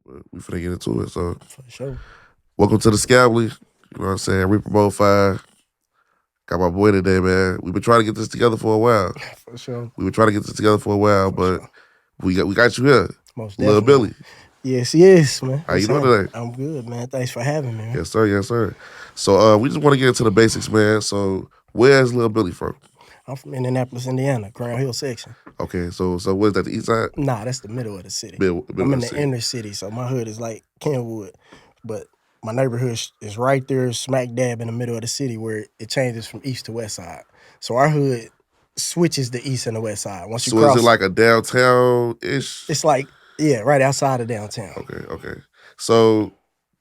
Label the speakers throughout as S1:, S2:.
S1: But we finna get into it. So,
S2: For sure.
S1: welcome to the Scably. You know what I'm saying? Reaper Mode 5. Got my boy today, man. We've been trying to get this together for a while.
S2: For sure.
S1: We've been trying to get this together for a while,
S2: For
S1: but
S2: sure.
S1: we got you here.
S2: Most
S1: Lil
S2: definitely.
S1: Billy.
S2: Yes, man.
S1: How you
S2: What's
S1: doing
S2: happening?
S1: today?
S2: I'm good, man. Thanks for having me, man.
S1: Yes, sir. Yes, sir. So we just want to get into the basics, man. So where's Lil Billy from?
S2: I'm from Indianapolis, Indiana, Crown Hill section.
S1: Okay, so where's that, the east side?
S2: Nah, that's the middle of the city.
S1: Middle
S2: I'm
S1: of
S2: in
S1: the
S2: the
S1: city.
S2: inner city, so my hood is like Kenwood. But my neighborhood is right there, smack dab in the middle of the city where it changes from east to west side. So our hood switches the east and the west side. Once you
S1: So
S2: cross,
S1: is it like a downtown-ish?
S2: it's like, yeah, right outside of downtown.
S1: Okay. So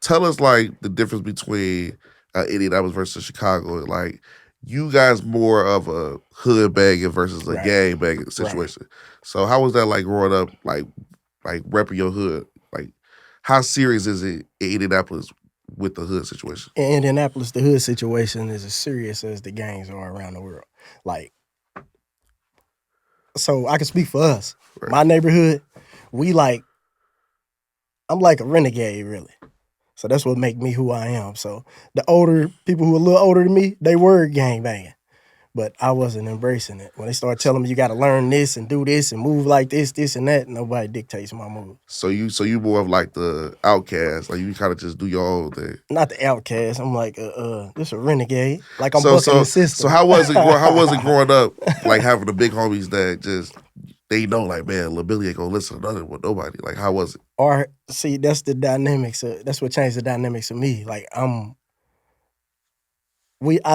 S1: tell us like the difference between Indianapolis versus Chicago. Like you guys more of a hood banging versus a
S2: Right.
S1: gang banging situation. So how was that like growing up, like repping your hood? Like how serious is it in Indianapolis with the hood situation?
S2: In Indianapolis, the hood situation is as serious as the gangs are around the world. Like, so I can speak for us.
S1: Right.
S2: My neighborhood, I'm like a renegade, really. So that's what make me who I am. So the older people who are a little older than me, they were gang banging. But I wasn't embracing it. When they started telling me you gotta learn this and do this and move like this and that, nobody dictates my move.
S1: So you more of like the outcast, like you kind of just do your own thing.
S2: Not the outcast. I'm like just a renegade. Like I'm
S1: So
S2: bucking the system.
S1: so how was it? How was it growing up? Like having the big homies that just they know, like man, Lil Billy ain't gonna listen to nothing with nobody. Like how was it?
S2: Or see, that's the dynamics. That's what changed the dynamics of me. Like I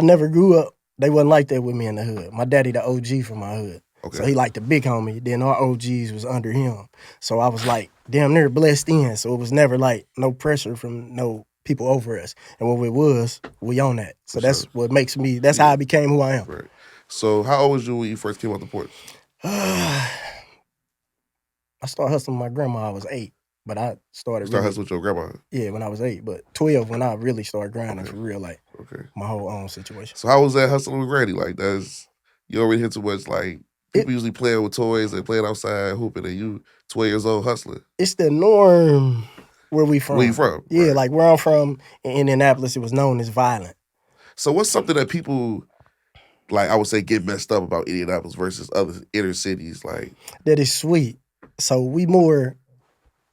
S2: never grew up. They wasn't like that with me in the hood. My daddy, the OG from my hood.
S1: Okay.
S2: So he liked the big homie. Then our OGs was under him. So I was like damn near blessed in. So it was never like no pressure from no people over us. And what it was, we own that. So that's what makes me. That's how I became who I am.
S1: Right. So how old was you when you first came off the porch?
S2: I started hustling with my grandma. I was 8. But I started
S1: Start hustling with your grandma.
S2: Yeah, when I was 8. But 12 when I really started grinding for real, like my whole own situation.
S1: So how was that hustling with Granny? Like you already hit too much. Like people usually playing with toys and playing outside hooping, and you 12 years old hustling.
S2: It's the norm where we from.
S1: Where you from?
S2: Yeah,
S1: Right.
S2: like where I'm from in Indianapolis, it was known as violent.
S1: So what's something that people like I would say get messed up about Indianapolis versus other inner cities? Like
S2: that is sweet. So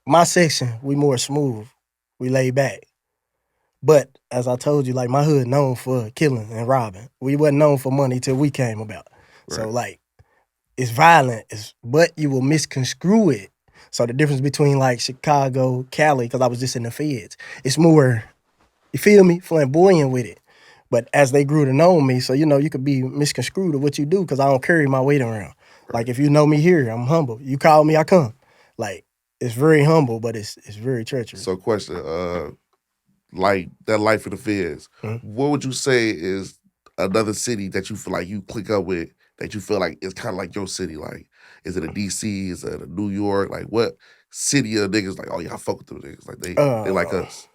S2: my section, we more smooth. We laid back. But as I told you, like my hood known for killing and robbing. We wasn't known for money till we came about.
S1: Right.
S2: So like it's violent, but you will misconstrue it. So the difference between like Chicago, Cali, because I was just in the feds, it's more, you feel me, flamboyant with it. But as they grew to know me, so you could be misconstrued of what you do because I don't carry my weight around. Right. Like if you know me here, I'm humble. You call me, I come. Like it's very humble, but it's very treacherous.
S1: So question, like that life in the feds, what would you say is another city that you feel like you click up with that you feel like it's kind of like your city? Like, is it a DC? Is it a New York? Like, what city of niggas like? Oh yeah, I fuck with them niggas. Like they like us.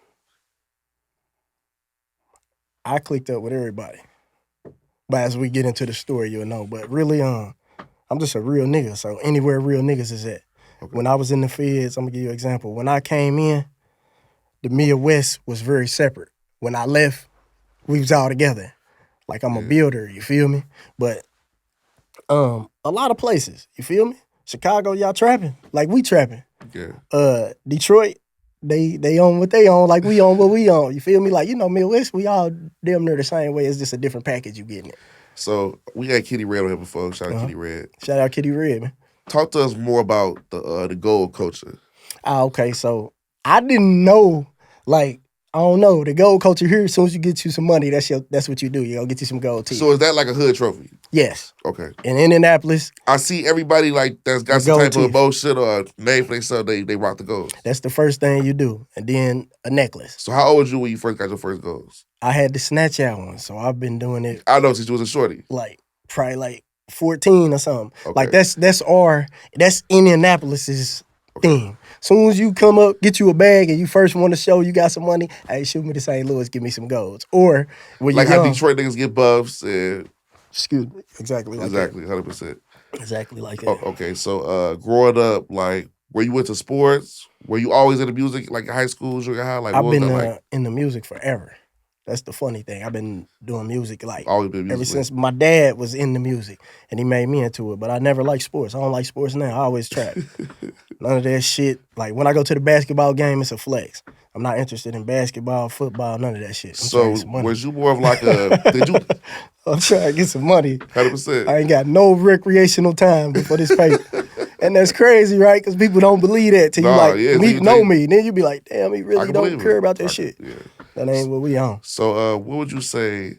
S2: I clicked up with everybody, but as we get into the story, you'll know. But really, I'm just a real nigga. So anywhere real niggas is at. Okay. When I was in the feds, I'm gonna give you an example. When I came in, the Midwest was very separate. When I left, we was all together. Like I'm a builder, you feel me? But a lot of places, you feel me? Chicago, y'all trapping like we trapping.
S1: Yeah.
S2: Detroit, they own what they own, like we own what we own. You feel me? Like Midwest, we all damn near the same way. It's just a different package you getting it.
S1: So we had Kitty Red on here before. Shout out Kitty Red.
S2: Shout out Kitty Red, man.
S1: Talk to us more about the gold culture.
S2: Okay, so I didn't know, like, I don't know, the gold culture here, as soon as you get you some money, that's what you do. You go get you some gold teeth.
S1: So is that like a hood trophy?
S2: Yes.
S1: Okay.
S2: In Indianapolis,
S1: I see everybody like that's got some type of emotion or name for themselves, they rock the gold.
S2: That's the first thing you do. And then a necklace.
S1: So how old were you when you first got your first golds?
S2: I had the snatch out one, so I've been doing it.
S1: I know since you was a shorty.
S2: Like, probably like 14 or something.
S1: Okay.
S2: Like that's Indianapolis's thing. Soon as you come up, get you a bag, and you first want to show you got some money, hey, shoot me to St. Louis, give me some golds. Or when
S1: like
S2: you're
S1: how Detroit niggas get buffs and
S2: excuse me, exactly like
S1: exactly,
S2: that.
S1: 100%.
S2: Exactly like that.
S1: Okay, so growing up, like Were you into sports? Were you always into music, like high school, junior high? Like,
S2: I've
S1: what was
S2: been
S1: that like?
S2: in the music forever. That's the funny thing. I've been doing music like
S1: Always been
S2: ever
S1: musically.
S2: since my dad was in the music and he made me into it. But I never liked sports. I don't like sports now. I always trap. None of that shit. Like when I go to the basketball game, it's a flex. I'm not interested in basketball, football, none of that shit. I'm trying to
S1: So
S2: get some money.
S1: was you more of like a? Did you?
S2: I'm trying to get some money.
S1: 100%.
S2: I ain't got no recreational time before this paper. And that's crazy, right? Because people don't believe that till you
S1: Nah,
S2: like
S1: yeah,
S2: meet, know me. Then you be like, damn, he
S1: I
S2: really
S1: can
S2: don't
S1: believe
S2: care
S1: it.
S2: about that shit.
S1: Yeah.
S2: That ain't what we on.
S1: So, what would you say?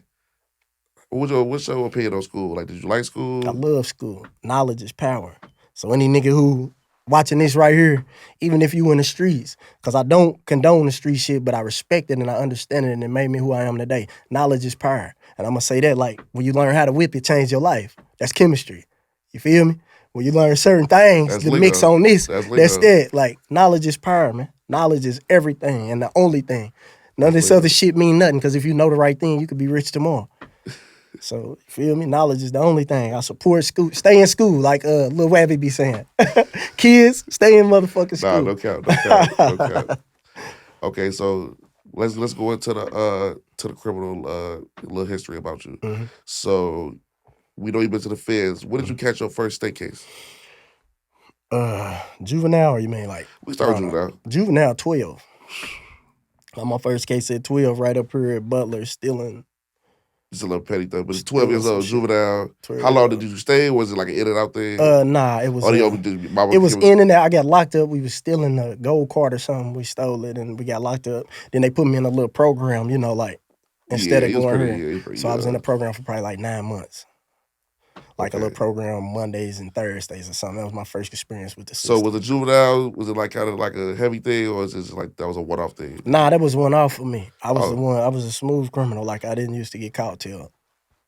S1: What's your opinion on school? Like, did you like
S2: I
S1: school?
S2: love school. Knowledge is power. So any nigga who watching this right here, even if you in the streets, because I don't condone the street shit, but I respect it and I understand it and it made me who I am today. Knowledge is power. And I'm going to say that like when you learn how to whip it, change your life. That's chemistry. You feel me? When you learn certain things
S1: That's
S2: to
S1: lingo.
S2: mix on this,
S1: That's
S2: that's
S1: lingo.
S2: that. Like knowledge is power, man. Knowledge is everything and the only thing. None of
S1: That's
S2: this
S1: lingo.
S2: other shit mean nothing because if you know the right thing, you could be rich tomorrow. So, you feel me? Knowledge is the only thing. I support school. Stay in school, like Lil Wabby be saying. Kids, stay in motherfucking
S1: Nah,
S2: school.
S1: no cap, no cap, no cap. Okay, so let's go into the criminal little history about you.
S2: Mm-hmm.
S1: So we know you've been to the feds. When did you catch your first state case?
S2: Juvenile, or you mean like?
S1: We start with juvenile.
S2: Juvenile 12. My first case at 12, right up here at Butler, stealing.
S1: Just a little petty thing, but 12 years old, juvenile.
S2: 12
S1: How long
S2: years
S1: did you stay? Was it like an in and out thing?
S2: Nah, it was.
S1: Or
S2: It was in and out. I got locked up. We was stealing a gold card or something. We stole it and we got locked up. Then they put me in a little program, you know, like instead of going here. So I was in the program for probably like 9 months. Like a little program Mondays and Thursdays or something. That was my first experience with the system.
S1: So was a juvenile, was it like kind of like a heavy thing, or is it just like that was a one-off thing?
S2: Nah, that was one off for me. I was I was a smooth criminal. Like I didn't used to get caught till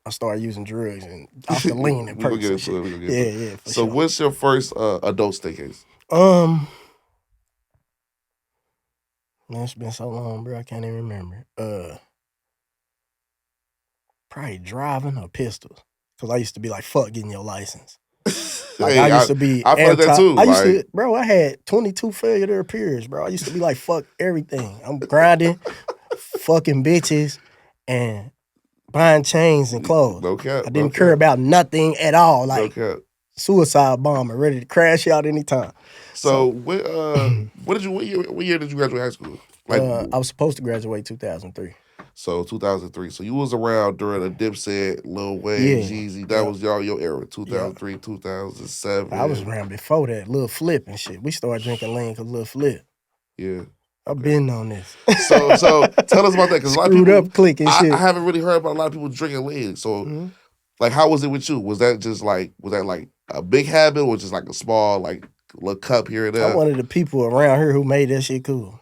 S2: I started using drugs and off the lean and perks and shit. Yeah, for
S1: so
S2: sure.
S1: what's your first adult state case?
S2: Man, it's been so long, bro. I can't even remember. Probably driving or pistols. Cause I used to be like, fuck getting your license. Like I used to be
S1: I felt that too.
S2: I used to, bro, I had 22 failure to appears, bro. I used to be like, fuck everything. I'm grinding, fucking bitches, and buying chains and clothes.
S1: No cap.
S2: I didn't care about nothing at all. Like
S1: no cap.
S2: Suicide bomber, ready to crash out anytime.
S1: So what year did you graduate high school? Like
S2: I was supposed to graduate 2003.
S1: So 2003. So you was around during the Dipset, Lil Wayne, Jeezy. That was your era. 2003, 2007.
S2: I was around before that. Lil Flip and shit. We started drinking lean because Lil Flip.
S1: Yeah.
S2: I've been on this.
S1: So tell us about that, because a lot of people
S2: up click and shit.
S1: I haven't really heard about a lot of people drinking lean. So like, how was it with you? Was that like a big habit, or just like a small like little cup here and there?
S2: I'm one of the people around here who made that shit cool.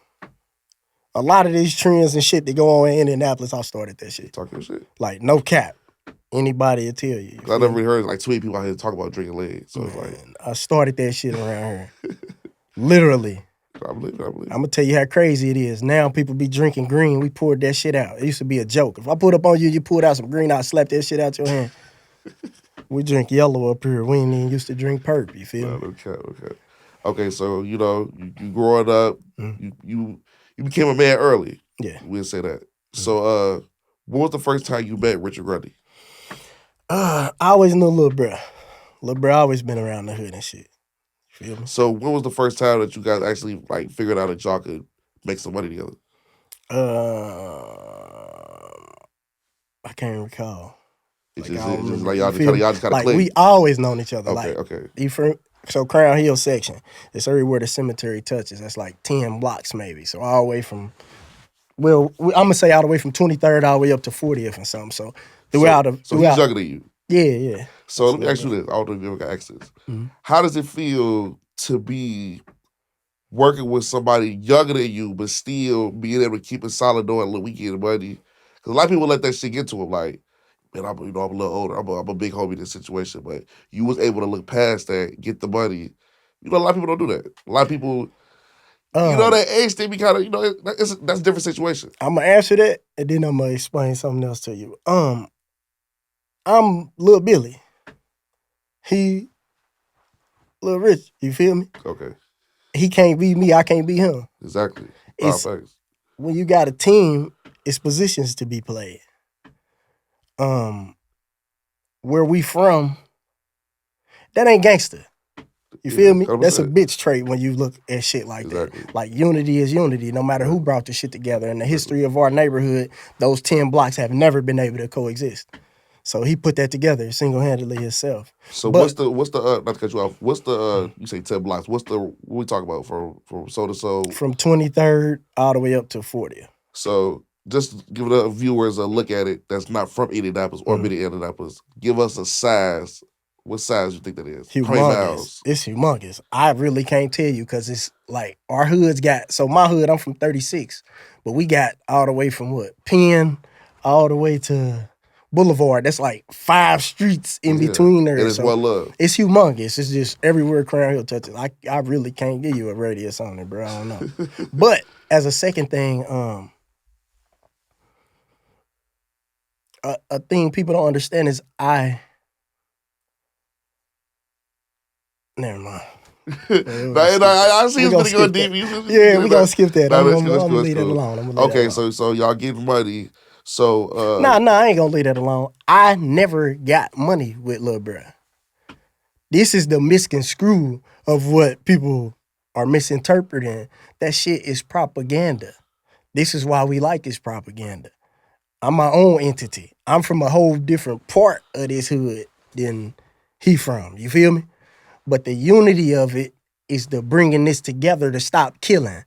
S2: A lot of these trends and shit that go on in Indianapolis, I started that shit.
S1: Talking shit.
S2: Like no cap. Anybody will tell you.
S1: I never really heard like too many people out here talk about drinking lean. So it's like
S2: I started that shit around here. Literally.
S1: I believe.
S2: I'm gonna tell you how crazy it is. Now people be drinking green. We poured that shit out. It used to be a joke. If I put up on you, you pulled out some green, I'd slap that shit out your hand. We drink yellow up here. We ain't even used to drink perp. You feel me?
S1: Okay. Okay, so you growing up, you became a man early.
S2: Yeah.
S1: We'll say that. So when was the first time you met Richard Grundy?
S2: I always knew Lil Bro. Lil Bro always been around the hood and shit. You feel me?
S1: So when was the first time that you guys actually like figured out that y'all could make some money together?
S2: I can't recall.
S1: It's just like y'all just kind of click.
S2: We always known each other.
S1: Okay.
S2: So Crown Hill section, it's everywhere the cemetery touches. That's like 10 blocks maybe. So all the way from, I'm gonna say all the way from 23rd all the way up to 40th and something. So
S1: he's younger than you.
S2: Yeah.
S1: So let me ask you this. I don't know if you ever got asked this. How does it feel to be working with somebody younger than you, but still being able to keep a solid door and a little weekend money? Because a lot of people let that shit get to them. Like, man, I'm a little older. I'm a big homie in this situation, but you was able to look past that, get the money. You know, a lot of people don't do that. A lot of people, that age, they be kind of, that's a different situation.
S2: I'm gonna answer that, and then I'm gonna explain something else to you. I'm Lil Billy. He Lil Rich. You feel me?
S1: Okay.
S2: he can't be me, I can't be him.
S1: Exactly.
S2: It's when you got a team, it's positions to be played. Where we from, that ain't gangster. You feel me?
S1: 100%.
S2: That's a bitch trait when you look at shit like that. Like unity is unity, no matter who brought the shit together. In the history of our neighborhood, those 10 blocks have never been able to coexist. So he put that together single-handedly himself.
S1: So what's the not to cut you off, what's the you say 10 blocks, what we talk about from so to so?
S2: From 23rd all the way up to 40th.
S1: So just give the viewers a look at it that's not from Indianapolis or been in Indianapolis. Give us a size. What size you think that is?
S2: Humongous. It's humongous. I really can't tell you because it's like our hoods got, so my hood, I'm from 36, but we got all the way from what? Penn all the way to Boulevard. That's like 5 streets in between there.
S1: And it's well loved.
S2: It's humongous. It's just everywhere Crown Hill touches. I really can't give you a radius on it, bro. I don't know. But as a second thing, a thing people don't understand is never mind.
S1: I see it's gonna go deep.
S2: Yeah, we gonna skip that. I'm gonna leave that alone.
S1: Okay, so y'all getting money. So
S2: Nah, I ain't gonna leave that alone. I never got money with Lil Bruh. This is the misconstrue of what people are misinterpreting. That shit is propaganda. This is why we like this propaganda. I'm my own entity. I'm from a whole different part of this hood than he from. You feel me? But the unity of it is the bringing this together to stop killing.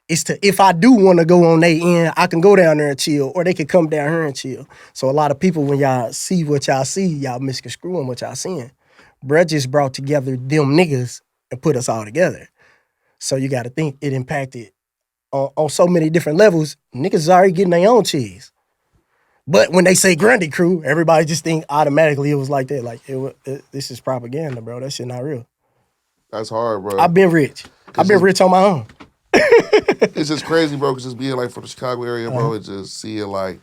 S2: It's to, if I do want to go on their end, I can go down there and chill, or they can come down here and chill. So a lot of people, when y'all see what y'all see, y'all misconstruing what y'all seeing. Bruh just brought together them niggas and put us all together. So you got to think it impacted on so many different levels. Niggas is already getting their own cheese. But when they say Grundy crew, everybody just think automatically it was like that. Like, this is propaganda, bro. That shit not real.
S1: That's hard, bro.
S2: I've been rich. I've been rich on my own.
S1: It's just crazy, bro, because just being like from the Chicago area, bro, and just seeing like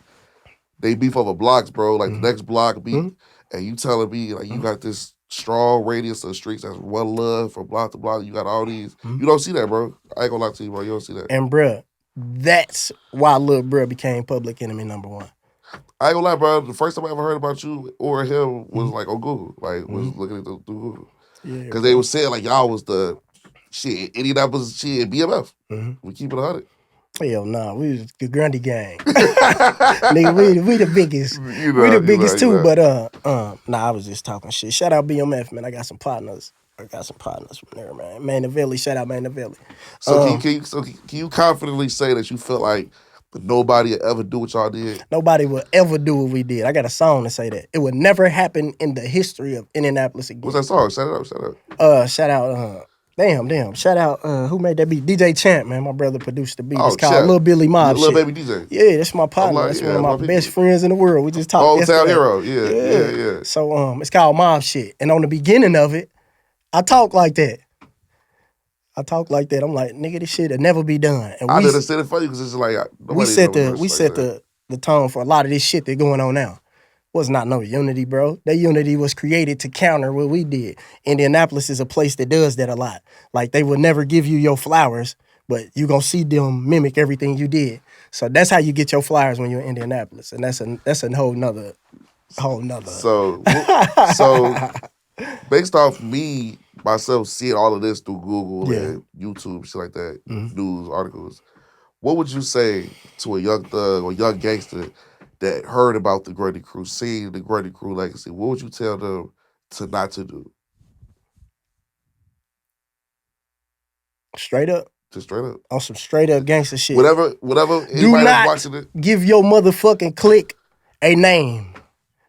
S1: they beef over blocks, bro. Like the next block beef, and you telling me like you got this strong radius of streets that's well loved from block to block. You got all these. You don't see that, bro. I ain't gonna lie to you, bro. You don't see that.
S2: And bruh, that's why Lil Bruh became public enemy number 1.
S1: I ain't gonna lie, bro. The first time I ever heard about you or him was like on Google. Like, was looking at through Google. Yeah. Because they were saying like y'all was the shit, Indianapolis shit, BMF. We keep it 100.
S2: Hell nah, we was the Grundy gang. Nigga, we the biggest. You know, we the biggest too, but I was just talking shit. Shout out BMF, man. I got some partners from there, man. Manavelli, shout out Manavelli.
S1: So can you confidently say that you feel like nobody will ever do what y'all did?
S2: Nobody will ever do what we did. I got a song to say that. It would never happen in the history of Indianapolis again.
S1: What's that song? Shout out.
S2: Shout out, damn. Shout out, who made that beat? DJ Champ, man. My brother produced the beat. It's called Lil Billy Mob
S1: Lil Baby DJ.
S2: Yeah, that's my partner.
S1: Like,
S2: that's one of my best friends in the world. We just talked
S1: Old
S2: yesterday.
S1: Town Hero. Yeah.
S2: So it's called Mob Shit. And on the beginning of it, I talk like that. I'm like, nigga, this shit'll never be done. And
S1: I didn't say it for you because it's like
S2: we set the tone for a lot of this shit that's going on now. Was not no unity, bro. That unity was created to counter what we did. Indianapolis is a place that does that a lot. Like, they will never give you your flowers, but you gonna see them mimic everything you did. So that's how you get your flowers when you're in Indianapolis, and that's a whole nother.
S1: So based off me myself seeing all of this through Google and YouTube, shit like that, news articles, what would you say to a young thug or young gangster that heard about the Grundy crew, seeing the Grundy crew legacy? What would you tell them to not to do?
S2: Straight up.
S1: Just straight up.
S2: On some straight up gangster shit.
S1: Whatever.
S2: Do not give your motherfucking clique a name.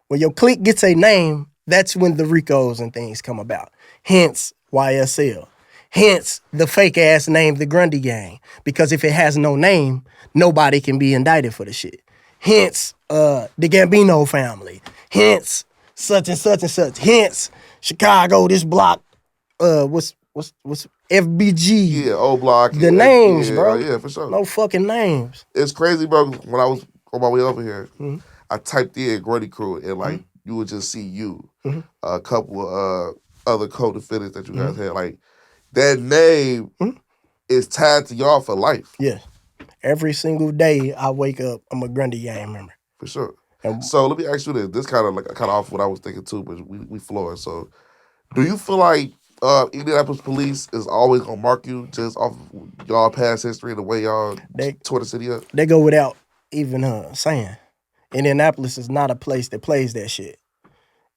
S2: When your clique gets a name, that's when the Ricos and things come about. Hence, YSL. Hence, the fake-ass name, the Grundy Gang. Because if it has no name, nobody can be indicted for the shit. Hence, the Gambino family. Hence, such and such and such. Hence, Chicago, this block, what's FBG.
S1: Yeah, O Block.
S2: The names, bro.
S1: Yeah, for sure.
S2: No fucking names.
S1: It's crazy, bro. When I was on my way over here, I typed in Grundy crew and like you would just see you, a couple of other co-defendants that you guys had. Like that name is tied to y'all for life.
S2: Yeah. Every single day I wake up, I'm a Grundy gang member.
S1: For sure. So let me ask you this. This kind of off what I was thinking too, but we flowing. So do you feel like Indianapolis police is always gonna mark you just off of y'all past history and the way y'all tore the city up?
S2: They go without even saying. Indianapolis is not a place that plays that shit.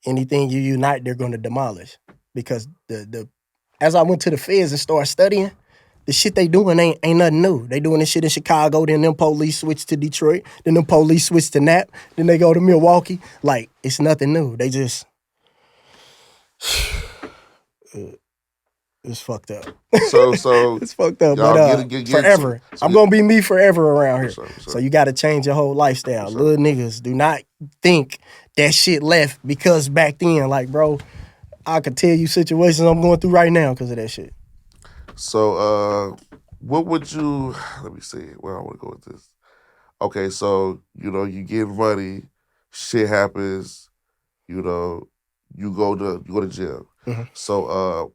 S2: Anything you unite, they're gonna demolish. Because as I went to the feds and started studying, the shit they doing ain't nothing new. They doing this shit in Chicago, then them police switch to Detroit, then them police switch to Nap, then they go to Milwaukee. Like, it's nothing new. They just it's fucked up.
S1: So
S2: it's fucked up. But forever. I'm gonna be me forever around here.
S1: For sure.
S2: So you gotta change your whole lifestyle.
S1: Sure.
S2: Little niggas, do not think that shit left because back then, like, bro, I could tell you situations I'm going through right now because of that shit.
S1: So what would you let me see where I want to go with this. Okay, so you get money, shit happens, you go to jail.
S2: Mm-hmm.
S1: So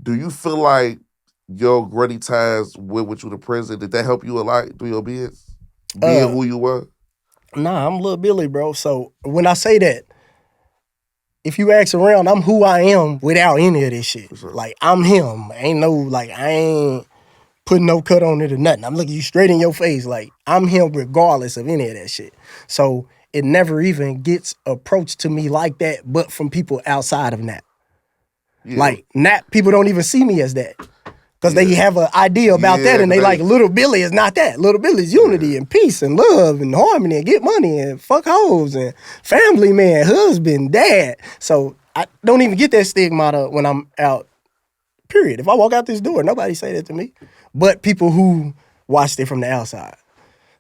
S1: do you feel like your Grundy ties went with you to prison? Did that help you a lot through your bids? Being who you were?
S2: Nah, I'm Lil Billy, bro. So when I say that, if you ask around, I'm who I am without any of this shit.
S1: Sure.
S2: Like, I'm him. I ain't putting no cut on it or nothing. I'm looking you straight in your face. Like, I'm him regardless of any of that shit. So it never even gets approached to me like that, but from people outside of Nap. Yeah. Like, Nap, people don't even see me as that. Because they have an idea about that, and they like, Lil Billy is not that. Lil Billy's unity and peace and love and harmony and get money and fuck hoes and family man, husband, dad. So I don't even get that stigma when I'm out, period. If I walk out this door, nobody say that to me. But people who watched it from the outside.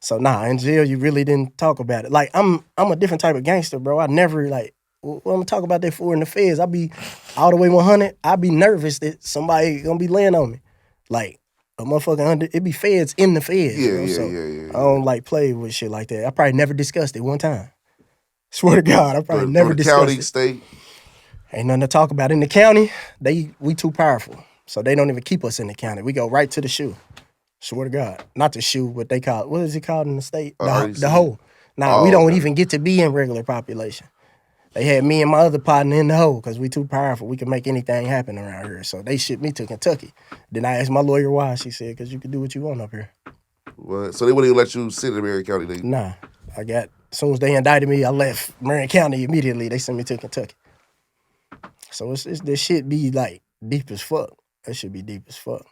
S2: So nah, in jail, you really didn't talk about it. Like, I'm a different type of gangster, bro. I never, like, when I'm gonna talk about that for in the feds, I be all the way 100. I be nervous that somebody gonna be laying on me. Like, a motherfucking it be feds in the feds.
S1: Yeah.
S2: I don't like play with shit like that. I probably never discussed it one time. Swear to God, I probably never discussed
S1: county,
S2: it.
S1: State?
S2: Ain't nothing to talk about. In the county, we too powerful. So they don't even keep us in the county. We go right to the shoe. Swear to God. Not the shoe, what they call it. What is it called in the state? The hole. Nah, we don't even get to be in regular population. They had me and my other partner in the hole because we too powerful. We can make anything happen around here. So they shipped me to Kentucky. Then I asked my lawyer why. She said, because you can do what you want up here.
S1: What? So they wouldn't even let you sit in Marion County?
S2: Nah. As soon as they indicted me, I left Marion County immediately. They sent me to Kentucky. So this shit be like deep as fuck. That should be deep as fuck.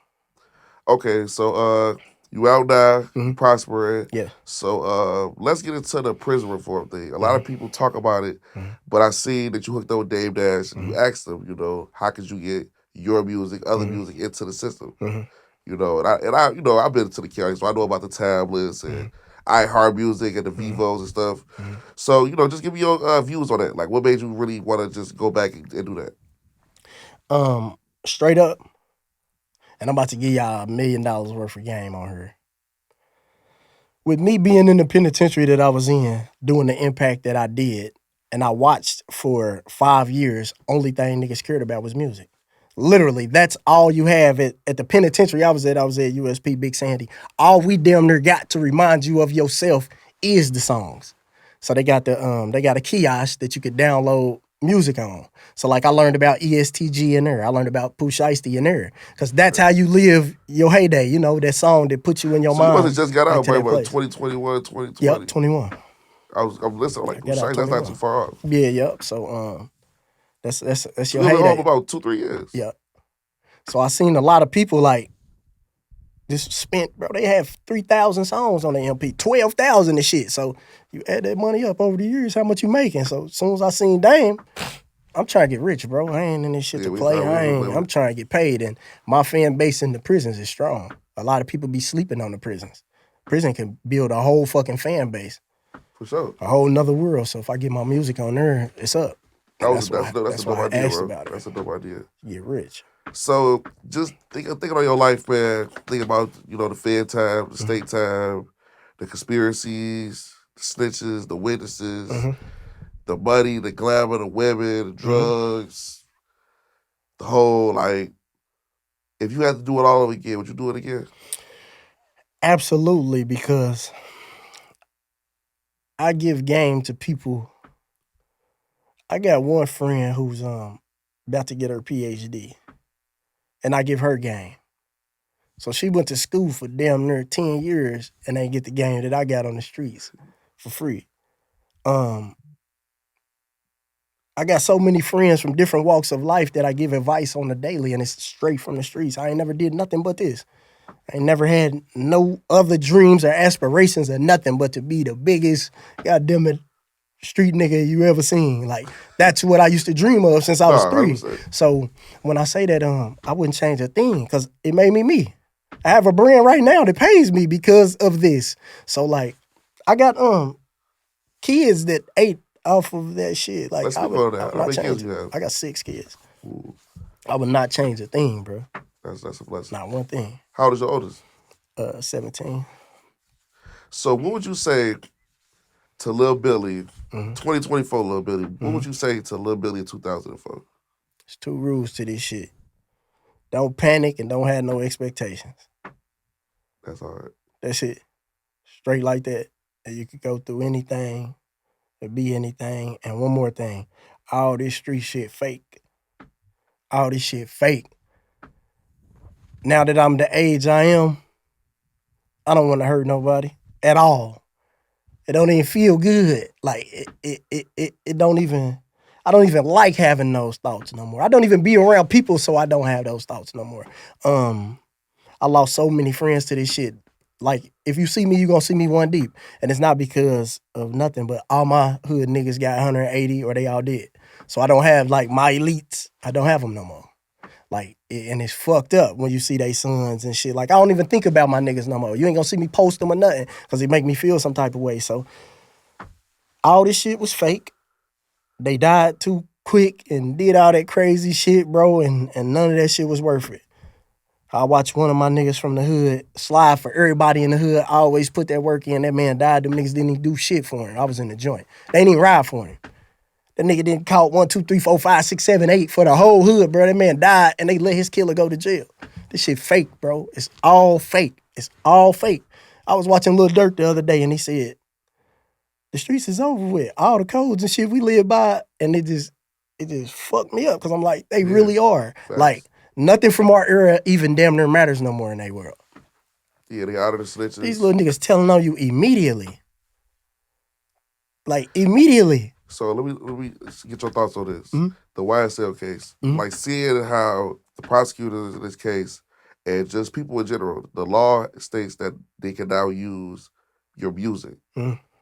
S1: Okay, so you out now, prospering.
S2: Yeah.
S1: So let's get into the prison reform thing. A lot of people talk about it, but I see that you hooked up with Dame Dash and you asked them, how could you get your music, other music into the system? And I, I've been to the county, so I know about the tablets and iHeart Music and the Vivos and stuff. So, just give me your views on that. Like, what made you really want to just go back and do that?
S2: Straight up, and I'm about to give y'all $1 million worth of game on here. With me being in the penitentiary that I was in, doing the impact that I did, and I watched for 5 years, only thing niggas cared about was music. Literally, that's all you have at the penitentiary I was at USP Big Sandy. All we damn near got to remind you of yourself is the songs. So they got a kiosk that you could download music on. So like I learned about ESTG in there. I learned about Pooh Shiesty in there. Because that's how you live your heyday, that song that puts you in your mind.
S1: So you must have just got out by 2021, 2020.
S2: Yep, 21.
S1: I'm listening, like, Pooh Shiesty, that's not too far off.
S2: Yeah, yep. So that's your
S1: heyday.
S2: Been
S1: home about 2-3 years.
S2: Yep. So I seen a lot of people like just spent, bro, they have 3,000 songs on the MP, 12,000 and shit. So you add that money up over the years, how much you making? So as soon as I seen Dame, I'm trying to get rich, bro. I ain't in this shit to play. I'm trying to get paid. And my fan base in the prisons is strong. A lot of people be sleeping on the prisons. Prison can build a whole fucking fan base.
S1: For sure.
S2: A whole nother world. So if I get my music on there, it's up.
S1: That's a dope idea, bro. That's a dope idea.
S2: Get rich.
S1: So just thinking on your life, man. Think about, the Fed time, the state time, the conspiracies, the snitches, the witnesses, the money, the glamour, the women, the drugs, the whole, like, If you had to do it all over again, would you do it again?
S2: Absolutely, because I give game to people. I got one friend who's about to get her PhD, and I give her game. So she went to school for damn near 10 years and ain't get the game that I got on the streets for free. I got so many friends from different walks of life that I give advice on the daily, and it's straight from the streets. I ain't never did nothing but this. I ain't never had no other dreams or aspirations or nothing but to be the biggest, goddamn it, street nigga you ever seen. Like, that's what I used to dream of since I was 3. So when I say that, I wouldn't change a thing because it made me me. I have a brand right now that pays me because of this. So like, I got kids that ate off of that shit. Like,
S1: I would not change it.
S2: I got 6 kids. Ooh. I would not change a thing, bro.
S1: That's a blessing.
S2: Not one thing.
S1: How old is your oldest?
S2: 17.
S1: So what would you say to Lil Billy, 2024 Lil Billy, what would you say to Lil Billy in 2004?
S2: There's 2 rules to this shit. Don't panic and don't have no expectations.
S1: That's hard.
S2: That's it. Straight like that. And you could go through anything and be anything. And one more thing. All this street shit fake. All this shit fake. Now that I'm the age I am, I don't want to hurt nobody at all. It don't even feel good. Like it don't even, I don't even like having those thoughts no more. I don't even be around people so I don't have those thoughts no more. I lost so many friends to this shit. Like, if you see me, you gonna see me one deep. And it's not because of nothing, but all my hood niggas got 180 or they all dead. So I don't have, like, my elites. I don't have them no more. Like, and it's fucked up when you see they sons and shit. Like, I don't even think about my niggas no more. You ain't gonna see me post them or nothing because it make me feel some type of way. So all this shit was fake. They died too quick and did all that crazy shit, bro, and none of that shit was worth it. I watched one of my niggas from the hood slide for everybody in the hood. I always put that work in. That man died. Them niggas didn't even do shit for him. I was in the joint. They didn't even ride for him. That nigga didn't count 1, 2, 3, 4, 5, 6, 7, 8 for the whole hood, bro. That man died and they let his killer go to jail. This shit fake, bro. It's all fake. It's all fake. I was watching Lil Durk the other day and he said, the streets is over with. All the codes and shit we live by, and it just fucked me up because I'm like, they really are. Facts. Like, nothing from our era even damn near matters no more in their world.
S1: Yeah, they out of the snitches.
S2: These little niggas telling on you immediately. Like, immediately.
S1: So let me get your thoughts on this. Mm-hmm. The YSL case. Mm-hmm. Like, seeing how the prosecutors in this case and just people in general, the law states that they can now use your music,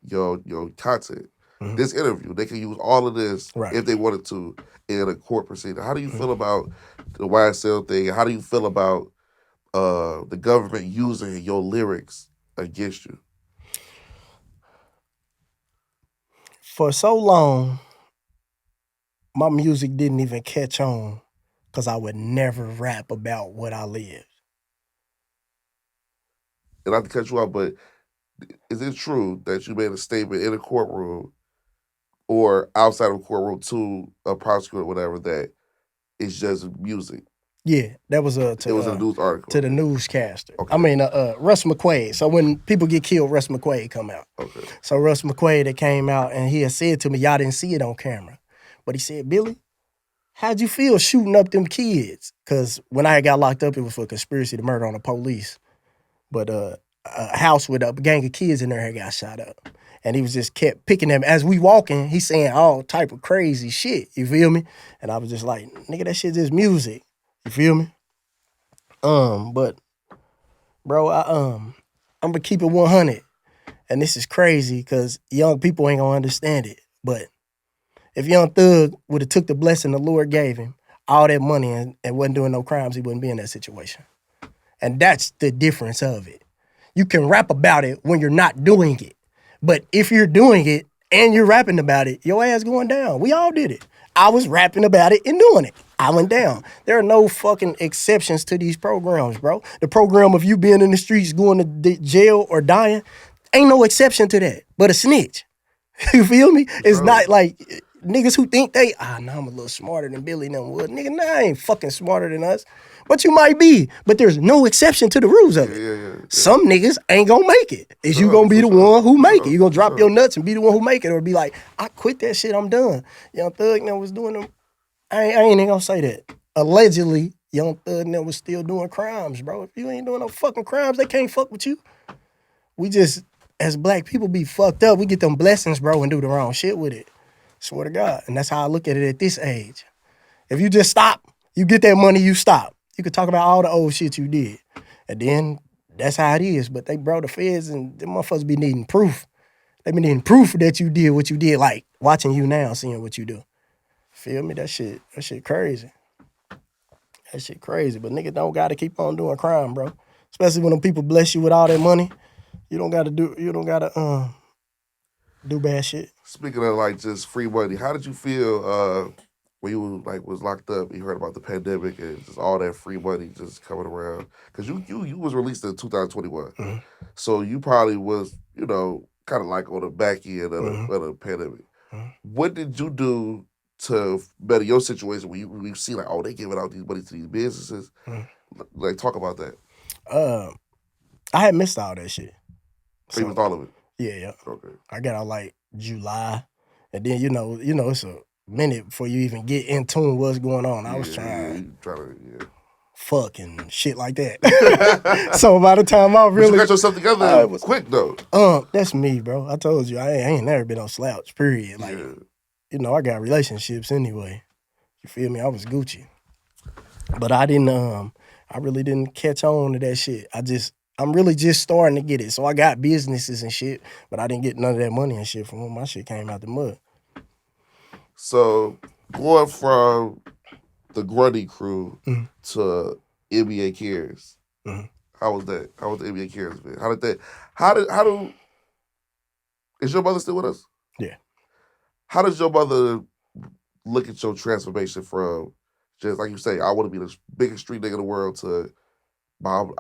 S1: your content. Mm-hmm. This interview, they can use all of this if they wanted to in a court proceeding. How do you feel about the YSL thing? How do you feel about the government using your lyrics against you?
S2: For so long, my music didn't even catch on because I would never rap about what I lived.
S1: And not to cut you off, but is it true that you made a statement in a courtroom or outside of a courtroom to a prosecutor or whatever that it's just music?
S2: Yeah, that was
S1: it was a news article.
S2: To the newscaster. Okay. I mean, Russ McQuaid. So when people get killed, Russ McQuaid come out. Okay. So Russ McQuaid that came out and he had said to me, y'all didn't see it on camera. But he said, Billy, how'd you feel shooting up them kids? Because when I got locked up, it was for conspiracy to murder on the police. But a house with a gang of kids in there had got shot up. And he was just kept picking them. As we walking, he's saying all type of crazy shit. You feel me? And I was just like, nigga, that shit just music. You feel me? But bro, I'm gonna keep it 100. And this is crazy because young people ain't gonna understand it. But if Young Thug would have took the blessing the Lord gave him, all that money and wasn't doing no crimes, he wouldn't be in that situation. And that's the difference of it. You can rap about it when you're not doing it. But if you're doing it and you're rapping about it, your ass going down. We all did it. I was rapping about it and doing it. I went down. There are no fucking exceptions to these programs, bro. The program of you being in the streets, going to jail or dying, ain't no exception to that, but a snitch. You feel me? It's not like, niggas who think they, nah, I'm a little smarter than Billy and them would. Nigga, nah, I ain't fucking smarter than us. But you might be. But there's no exception to the rules of it.
S1: Yeah.
S2: Some niggas ain't gonna make it. Is you
S1: Sure,
S2: gonna be the
S1: for sure,
S2: one who
S1: for
S2: make
S1: sure,
S2: it. You gonna
S1: for
S2: drop
S1: sure.
S2: your nuts and be the one who make it, or be like, I quit that shit, I'm done. Young Thug now was doing them. I ain't even gonna say that. Allegedly, Young Thug now was still doing crimes, bro. If you ain't doing no fucking crimes, they can't fuck with you. We just, as black people, be fucked up. We get them blessings, bro, and do the wrong shit with it. Swear to God. And that's how I look at it at this age. If you just stop, you get that money, you stop. You could talk about all the old shit you did. And then that's how it is. But they brought the feds and them motherfuckers be needing proof. They be needing proof that you did what you did, like watching you now, seeing what you do. Feel me? That shit crazy. That shit crazy. But nigga don't gotta keep on doing crime, bro. Especially when them people bless you with all that money. You don't gotta do bad shit.
S1: Speaking of like just free money, how did you feel when you was locked up? You heard about the pandemic and just all that free money just coming around because you was released in 2021, so you probably was kind of like on the back end of the pandemic. What did you do to better your situation when you see like, oh, they giving out these money to these businesses? Like, talk about that.
S2: I had missed all that shit.
S1: So you missed all of it.
S2: Yeah.
S1: Okay.
S2: I got out like July, and then you know it's a minute before you even get in tune with what's going on. I was trying
S1: to
S2: fucking shit like that. So by the time I really
S1: but you got yourself together quick though.
S2: That's me, bro. I told you I ain't never been on slouch. Period. Like I got relationships anyway. You feel me? I was Gucci, but I didn't. I really didn't catch on to that shit. I'm really just starting to get it. So I got businesses and shit, but I didn't get none of that money and shit from when my shit came out the mud.
S1: So going from the Grundy crew to NBA Cares, how was that? How was the NBA Cares, man? How do is your mother still with us?
S2: Yeah.
S1: How does your mother look at your transformation from just like you say, I want to be the biggest street nigga in the world to Mom,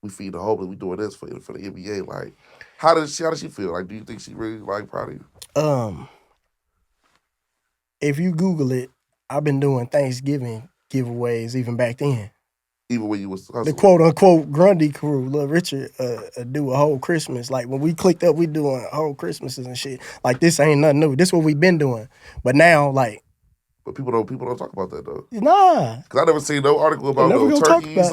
S1: we feed the homeless, we doing this for the NBA. Like, how does she feel? Like, do you think she really proud of you?
S2: If you Google it, I've been doing Thanksgiving giveaways even back then.
S1: Even when you was hustling.
S2: The quote unquote Grundy crew, Lil Richard do a whole Christmas. Like when we clicked up, we doing whole Christmases and shit. Like this ain't nothing new. This what we been doing. But now, like,
S1: but people don't talk about that though.
S2: Nah.
S1: Cause I never seen no article about no turkeys.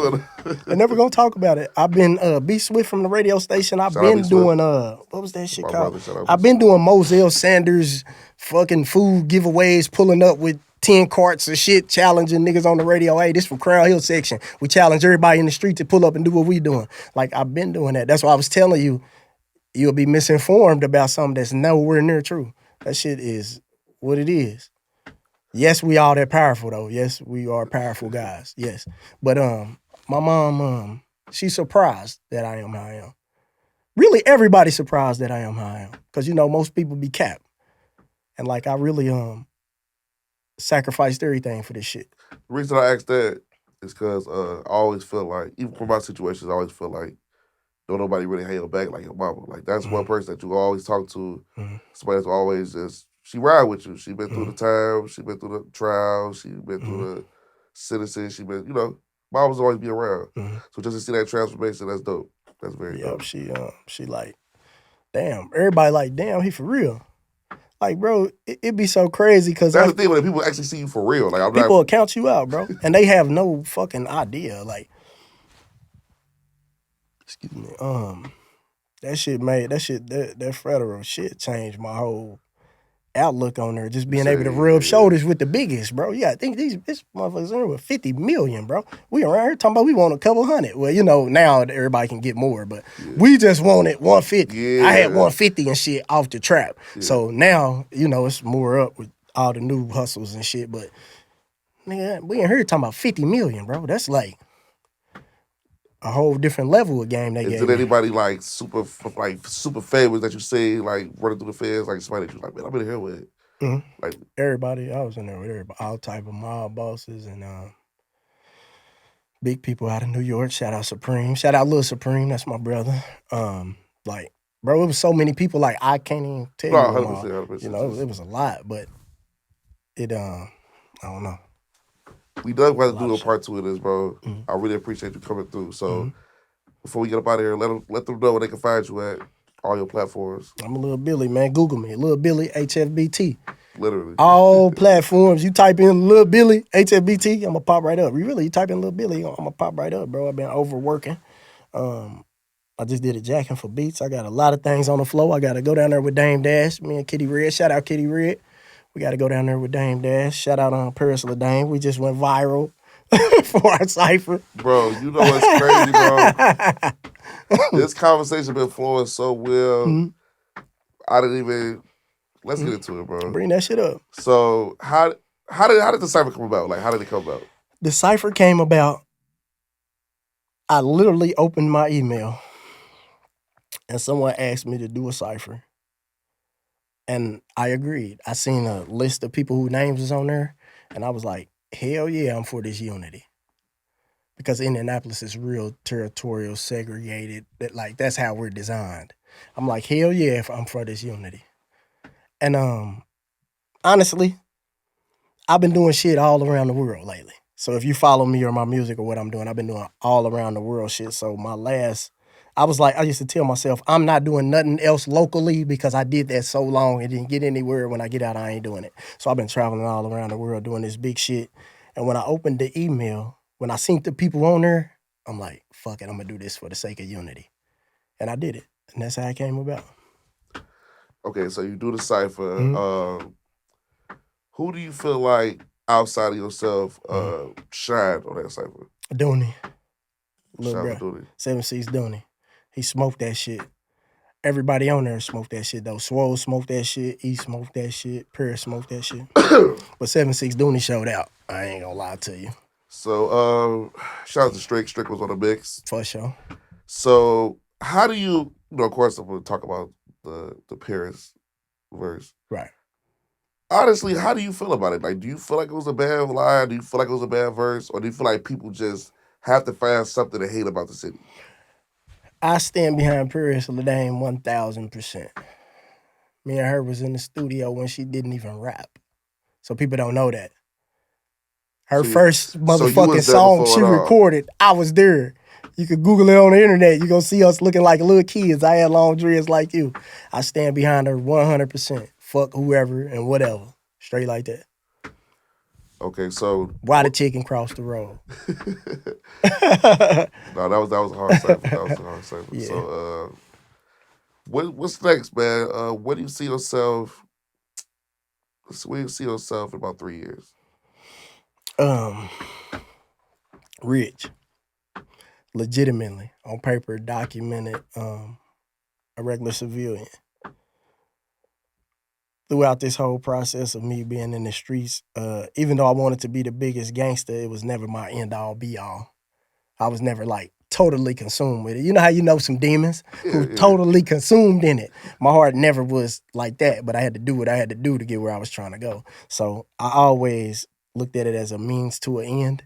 S2: They're never gonna talk about it. I've been B Swift from the radio station. I've been doing what was that shit called? I've been doing Moselle Sanders fucking food giveaways, pulling up with 10 carts of shit, challenging niggas on the radio. Hey, this from Crown Hill section. We challenge everybody in the street to pull up and do what we doing. Like I've been doing that. That's why I was telling you, you'll be misinformed about something that's nowhere near true. That shit is what it is. Yes, we all that powerful though. Yes, we are powerful guys. Yes. But my mom, she's surprised that I am how I am. Really, everybody's surprised that I am how I am. Cause most people be capped. And like I really sacrificed everything for this shit.
S1: The reason I asked that is because I always feel like, even from my situations, I always feel like don't nobody really hang your back like your mama. Like that's one person that you always talk to. Somebody that's always just she ride with you. She been through the time. She been through the trial. She been through the sentencing. She been moms always be around. So just to see that transformation, that's dope. That's very dope.
S2: She like, damn. Everybody like, damn, he for real. Like, bro, it be so crazy because
S1: that's the thing when people actually see you for real. Like
S2: people will count you out, bro, and they have no fucking idea. Like, excuse me, that federal shit changed my whole outlook on there. Just being able to rub shoulders with the biggest, bro. Yeah, I think this motherfuckers are with 50 million, bro. We around here talking about we want a couple hundred. Well, now everybody can get more, but we just wanted 150. Yeah. I had 150 and shit off the trap. Yeah. So now, it's more up with all the new hustles and shit. But nigga, we in here talking about 50 million, bro. That's like a whole different level of game they gave me.
S1: Did anybody like super famous that you see like running through the feds, like somebody that you like, man, I've been here with? Like
S2: everybody, I was in there with everybody, all type of mob bosses and big people out of New York. Shout out Supreme. Shout out Lil Supreme. That's my brother. Like Bro, it was so many people, like, I can't even tell
S1: No,
S2: you them
S1: 100%,
S2: all.
S1: 100%.
S2: You know, it was a lot, but it, I don't know.
S1: We done got to
S2: lot
S1: do
S2: of
S1: a part 2 of this, bro. I really appreciate you coming through. So before we get up out of here, let them know where they can find you at all your platforms.
S2: I'm a Lil Billy, man. Google me. Lil Billy, HFBT.
S1: Literally.
S2: All platforms. You type in Lil Billy, HFBT, I'm going to pop right up. You type in Lil Billy, I'm going to pop right up, bro. I've been overworking. I just did a jacking for beats. I got a lot of things on the flow. I got to go down there with Dame Dash. Me and Kitty Red. Shout out Kitty Red. We got to go down there with Dame Dash. Shout out on Paris LaDame. We just went viral for our cypher.
S1: Bro, you know what's crazy, bro? This conversation been flowing so well. I didn't even. Let's get into it, bro.
S2: Bring that shit up.
S1: So how did the cypher come about? Like, how did it come about?
S2: The cypher came about. I literally opened my email and someone asked me to do a cypher. And I agreed. I seen a list of people whose names was on there, and I was like, hell yeah, I'm for this unity. Because Indianapolis is real territorial, segregated. That's how we're designed. I'm like, hell yeah, I'm for this unity. And honestly, I've been doing shit all around the world lately. So if you follow me or my music or what I'm doing, I've been doing all around the world shit. So I used to tell myself, I'm not doing nothing else locally because I did that so long and didn't get anywhere. When I get out, I ain't doing it. So I've been traveling all around the world doing this big shit. And when I opened the email, when I seen the people on there, I'm like, fuck it, I'm going to do this for the sake of unity. And I did it. And that's how it came about.
S1: Okay, so you do the cypher. Who do you feel like outside of yourself shined on that cypher?
S2: Dooney.
S1: Shout out to Dooney.
S2: 7-6 Dooney. He smoked that shit. Everybody on there smoked that shit, though. Swole smoked that shit. E smoked that shit. Paris smoked that shit. But 7-6 Dooney showed out. I ain't gonna lie to you.
S1: So, shout out to Strick. Strick was on the mix.
S2: For sure.
S1: So, how do you of course, I'm going to talk about the Paris verse.
S2: Right.
S1: Honestly, how do you feel about it? Like, do you feel like it was a bad line? Do you feel like it was a bad verse? Or do you feel like people just have to find something to hate about the city?
S2: I stand behind Paris LaDame 1,000%. Me and her was in the studio when she didn't even rap. So people don't know that. Her first motherfucking song she recorded, I was there. You could Google it on the internet. You gonna see us looking like little kids. I had long dreads like you. I stand behind her 100%. Fuck whoever and whatever. Straight like that.
S1: Okay, so
S2: why the chicken crossed the road?
S1: No, that was a hard cypher. That was a hard cypher. Yeah. So, what's next, man? Where do you see yourself? Where do you see yourself in about 3 years?
S2: Rich, legitimately, on paper, documented, a regular civilian. Throughout this whole process of me being in the streets, even though I wanted to be the biggest gangster, it was never my end-all, be-all. I was never, like, totally consumed with it. You know how you know some demons who totally consumed in it? My heart never was like that, but I had to do what I had to do to get where I was trying to go. So I always looked at it as a means to an end.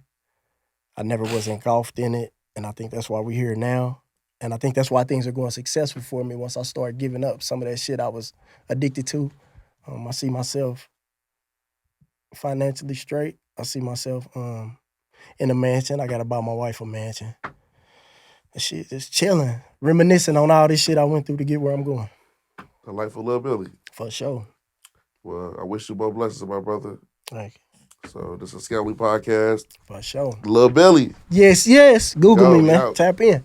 S2: I never was engulfed in it, and I think that's why we're here now. And I think that's why things are going successful for me once I start giving up some of that shit I was addicted to. I see myself financially straight. I see myself in a mansion. I got to buy my wife a mansion. And shit, just chilling, reminiscing on all this shit I went through to get where I'm going.
S1: The life of Lil Billy.
S2: For sure.
S1: Well, I wish you more blessings, my brother.
S2: Thank you.
S1: So this is Scally Podcast.
S2: For sure.
S1: Lil Billy.
S2: Yes, yes. Google me, man. Tap in.